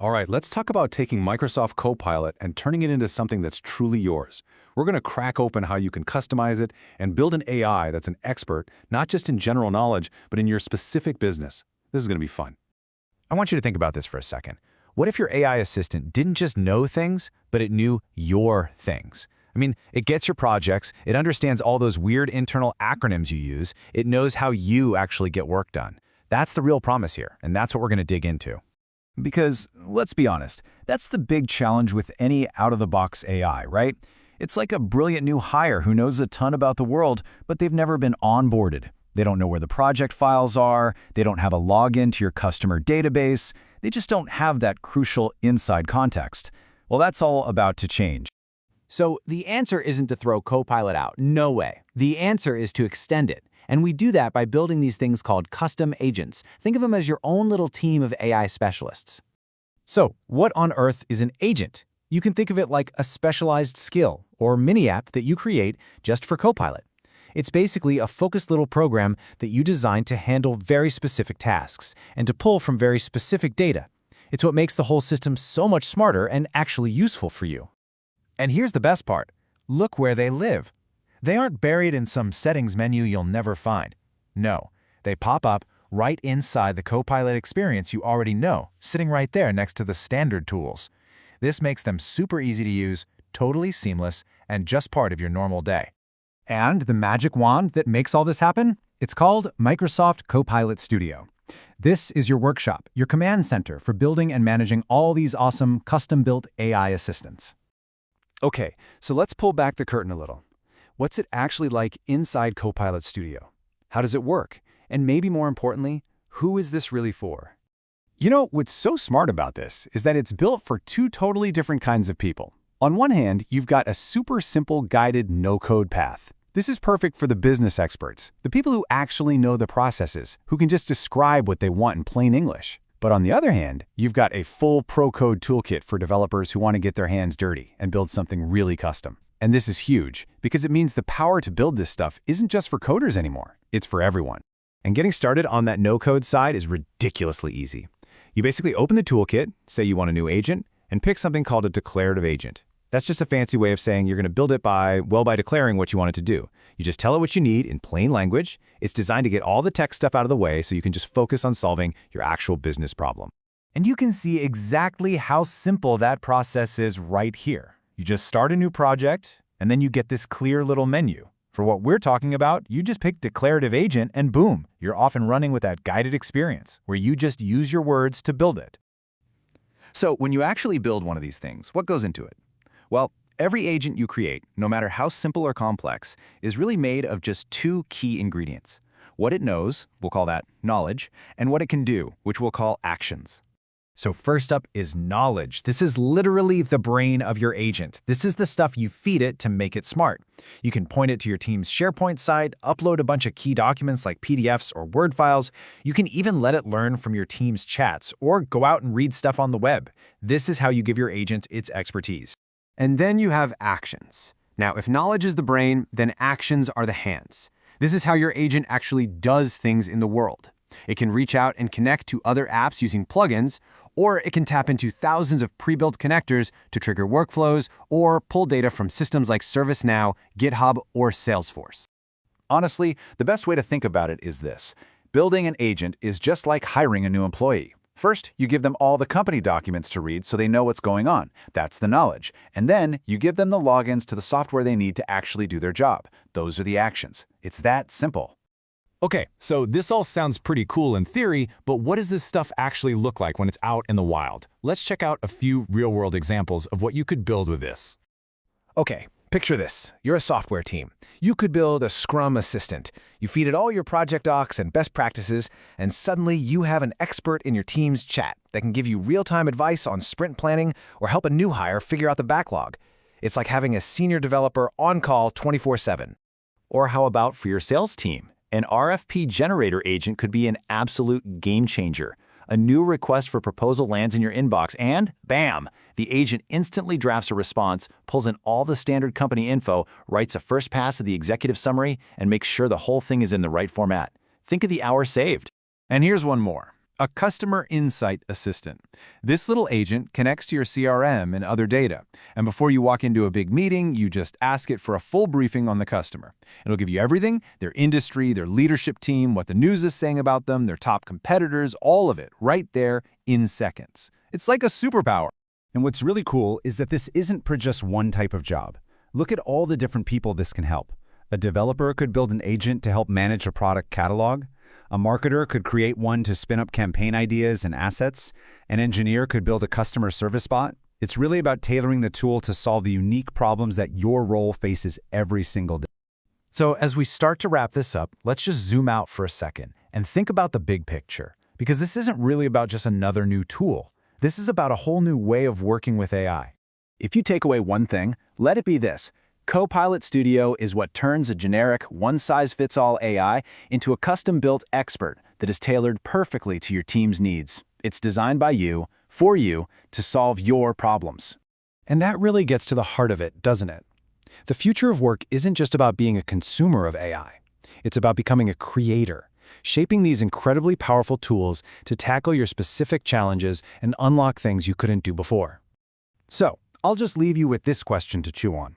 All right, let's talk about taking Microsoft Copilot and turning it into something that's truly yours. We're going to crack open how you can customize it and build an AI that's an expert, not just in general knowledge, but in your specific business. This is going to be fun. I want you to think about this for a second. What if your AI assistant didn't just know things, but it knew your things? I mean, it gets your projects, it understands all those weird internal acronyms you use, it knows how you actually get work done. That's the real promise here, and that's what we're going to dig into. Because, let's be honest, that's the big challenge with any out-of-the-box AI, right? It's like a brilliant new hire who knows a ton about the world, but they've never been onboarded. They don't know where the project files are, they don't have a login to your customer database, they just don't have that crucial inside context. Well, that's all about to change. So the answer isn't to throw Copilot out. No way. The answer is to extend it. And we do that by building these things called custom agents. Think of them as your own little team of AI specialists. So, what on earth is an agent? You can think of it like a specialized skill or mini app that you create just for Copilot. It's basically a focused little program that you design to handle very specific tasks and to pull from very specific data. It's what makes the whole system so much smarter and actually useful for you. And here's the best part. Look where they live. They aren't buried in some settings menu you'll never find. No, they pop up right inside the Copilot experience you already know, sitting right there next to the standard tools. This makes them super easy to use, totally seamless, and just part of your normal day. And the magic wand that makes all this happen? It's called Microsoft Copilot Studio. This is your workshop, your command center for building and managing all these awesome custom-built AI assistants. Okay, so let's pull back the curtain a little. What's it actually like inside Copilot Studio? How does it work? And maybe more importantly, who is this really for? You know, what's so smart about this is that it's built for two totally different kinds of people. On one hand, you've got a super simple guided no-code path. This is perfect for the business experts, the people who actually know the processes, who can just describe what they want in plain English. But on the other hand, you've got a full pro-code toolkit for developers who want to get their hands dirty and build something really custom. And this is huge, because it means the power to build this stuff isn't just for coders anymore. It's for everyone. And getting started on that no-code side is ridiculously easy. You basically open the toolkit, say you want a new agent, and pick something called a declarative agent. That's just a fancy way of saying you're going to build it by declaring what you want it to do. You just tell it what you need in plain language. It's designed to get all the tech stuff out of the way so you can just focus on solving your actual business problem. And you can see exactly how simple that process is right here. You just start a new project, and then you get this clear little menu. For what we're talking about, you just pick declarative agent and boom, you're off and running with that guided experience, where you just use your words to build it. So when you actually build one of these things, what goes into it? Well, every agent you create, no matter how simple or complex, is really made of just two key ingredients. What it knows, we'll call that knowledge, and what it can do, which we'll call actions. So first up is knowledge. This is literally the brain of your agent. This is the stuff you feed it to make it smart. You can point it to your team's SharePoint site, upload a bunch of key documents like PDFs or Word files. You can even let it learn from your team's chats or go out and read stuff on the web. This is how you give your agent its expertise. And then you have actions. Now, if knowledge is the brain, then actions are the hands. This is how your agent actually does things in the world. It can reach out and connect to other apps using plugins, or it can tap into thousands of pre-built connectors to trigger workflows or pull data from systems like ServiceNow, GitHub, or Salesforce. Honestly, the best way to think about it is this. Building an agent is just like hiring a new employee. First, you give them all the company documents to read so they know what's going on. That's the knowledge. And then you give them the logins to the software they need to actually do their job. Those are the actions. It's that simple. Okay, so this all sounds pretty cool in theory, but what does this stuff actually look like when it's out in the wild? Let's check out a few real-world examples of what you could build with this. Okay, picture this. You're a software team. You could build a Scrum assistant. You feed it all your project docs and best practices, and suddenly you have an expert in your team's chat that can give you real-time advice on sprint planning or help a new hire figure out the backlog. It's like having a senior developer on call 24/7. Or how about for your sales team? An RFP generator agent could be an absolute game changer. A new request for proposal lands in your inbox and, bam, the agent instantly drafts a response, pulls in all the standard company info, writes a first pass of the executive summary, and makes sure the whole thing is in the right format. Think of the hour saved. And here's one more. A customer insight assistant. This little agent connects to your CRM and other data, and before you walk into a big meeting, you just ask it for a full briefing on the customer. It'll give you everything, their industry, their leadership team, what the news is saying about them, their top competitors, all of it, right there in seconds. It's like a superpower. And what's really cool is that this isn't for just one type of job. Look at all the different people this can help. A developer could build an agent to help manage a product catalog. A marketer could create one to spin up campaign ideas and assets. An engineer could build a customer service bot. It's really about tailoring the tool to solve the unique problems that your role faces every single day. So as we start to wrap this up, let's just zoom out for a second and think about the big picture, because this isn't really about just another new tool. This is about a whole new way of working with AI. If you take away one thing, let it be this. Copilot Studio is what turns a generic, one-size-fits-all AI into a custom-built expert that is tailored perfectly to your team's needs. It's designed by you, for you, to solve your problems. And that really gets to the heart of it, doesn't it? The future of work isn't just about being a consumer of AI. It's about becoming a creator, shaping these incredibly powerful tools to tackle your specific challenges and unlock things you couldn't do before. So, I'll just leave you with this question to chew on.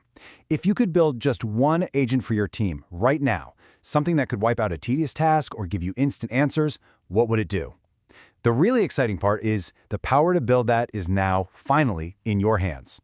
If you could build just one agent for your team right now, something that could wipe out a tedious task or give you instant answers, what would it do? The really exciting part is the power to build that is now, finally, in your hands.